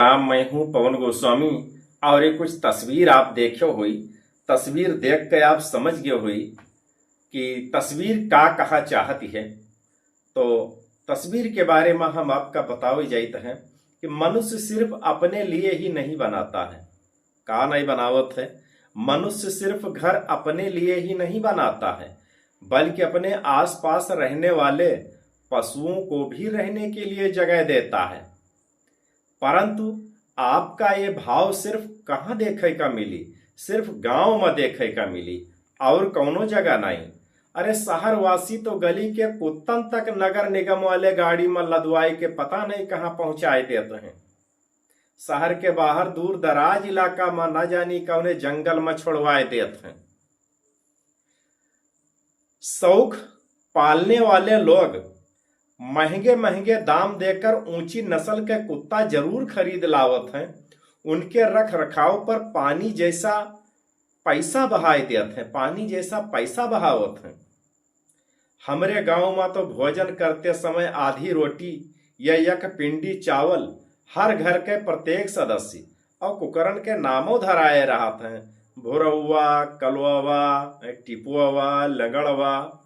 राम, मैं हूं पवन गोस्वामी। और ये कुछ तस्वीर आप देखो हुई। तस्वीर देख के आप समझ गए हुई कि तस्वीर का कहा चाहती है। तो तस्वीर के बारे में हम आपका बताओ जाते हैं कि मनुष्य सिर्फ अपने लिए ही नहीं बनाता है। का नहीं बनावत है। मनुष्य सिर्फ घर अपने लिए ही नहीं बनाता है, बल्कि अपने आसपास रहने वाले पशुओं को भी रहने के लिए जगह देता है। परंतु आपका ये भाव सिर्फ कहाँ देखे का मिली? सिर्फ गांव में देखे का मिली, और कौनो जगह नहीं। अरे शहरवासी तो गली के कुत्तन तक नगर निगम वाले गाड़ी में लदवाई के पता नहीं कहाँ पहुंचाए देते हैं। शहर के बाहर दूर दराज इलाका में न जानी कौने जंगल में छोड़वाए देते हैं। शौक पालने वाले लोग महंगे महंगे दाम देकर ऊंची नस्ल के कुत्ता जरूर खरीद लावत हैं। उनके रख रखाव पर पानी जैसा पैसा बहाए देते हैं, पानी जैसा पैसा बहावत हैं। हमरे गांव में तो भोजन करते समय आधी रोटी या एक पिंडी चावल हर घर के प्रत्येक सदस्य और कुकरन के नामों धराए रहते हैं। भोरवा, कलवा, टिपुआ, लगड़वा,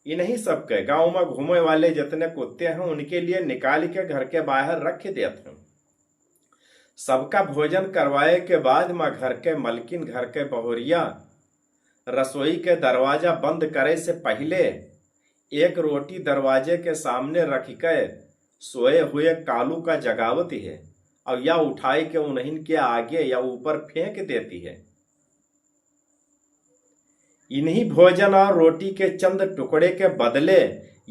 इन्हीं सब के गांव में घूमने वाले जितने कुत्ते हैं उनके लिए निकाल के घर के बाहर रख देते हैं। सबका भोजन करवाए के बाद में घर के मलकिन, घर के बहुरिया रसोई के दरवाजा बंद करे से पहले एक रोटी दरवाजे के सामने रख के सोए हुए कालू का जगावती है और या उठाए के उन्हीं के आगे या ऊपर फेंक देती है। इन्हीं भोजन और रोटी के चंद टुकड़े के बदले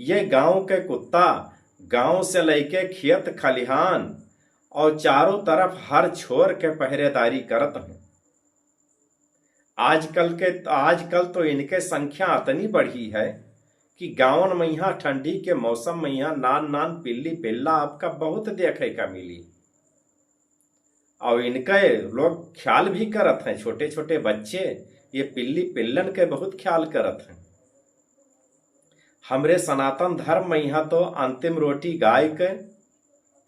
ये गांव के कुत्ता गांव से लेके खेत खलिहान और चारों तरफ हर छोर के पहरेदारी करत हैं। आजकल तो इनके संख्या इतनी बढ़ी है कि गांवन में यहाँ ठंडी के मौसम में यहाँ नान नान पिल्ली पिल्ला आपका बहुत देखे का मिली। और इनके लोग ख्याल भी करत हैं। छोटे छोटे बच्चे ये पिल्ली पिल्लन के बहुत ख्याल करत हैं। हमरे सनातन धर्म में यहाँ तो अंतिम रोटी गाय के,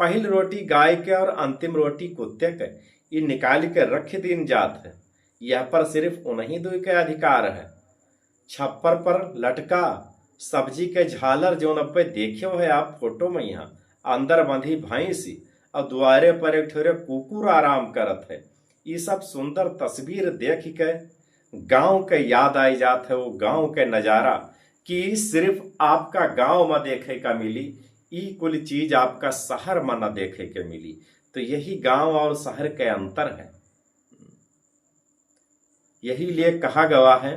पहली रोटी गाय के और अंतिम रोटी कुत्ते के ये निकाल के रख दिन जात है। यह पर सिर्फ उन्हीं दो के अधिकार है। छप्पर पर लटका सब्जी के झालर जो पे देखे है आप फोटो में, यहाँ अंदर बंधी भैंसी और द्वारे पर एक ठोरे कुकुर आराम करत है। ये सब सुंदर तस्वीर देख के गांव के याद आई जात है। वो गांव के नजारा कि सिर्फ आपका गांव में देखे का मिली, ई कुल चीज आपका शहर में न देखे के मिली। तो यही गांव और शहर के अंतर है। यही लिए कहा गया है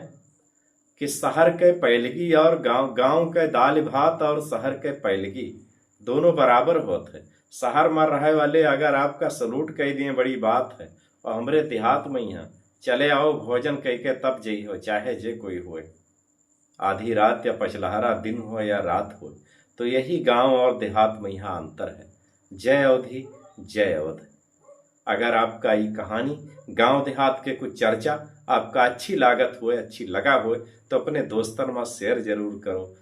कि शहर के पैलगी और गांव के दाल भात और शहर के पैलगी दोनों बराबर होते हैं। शहर में रहे वाले अगर आपका सलूट कह दिए बड़ी बात है, और हमरे देहात में यहाँ चले आओ भोजन कह के तब जई हो, चाहे जे कोई हो, आधी रात या पछलहरा दिन हो या रात हो। तो यही गांव और देहात में यहाँ अंतर है। जय अवधि, जय अवध। अगर आपका ये कहानी गांव देहात के कुछ चर्चा आपका अच्छी लागत हुए, अच्छी लगा हुए, तो अपने दोस्तन में शेयर जरूर करो।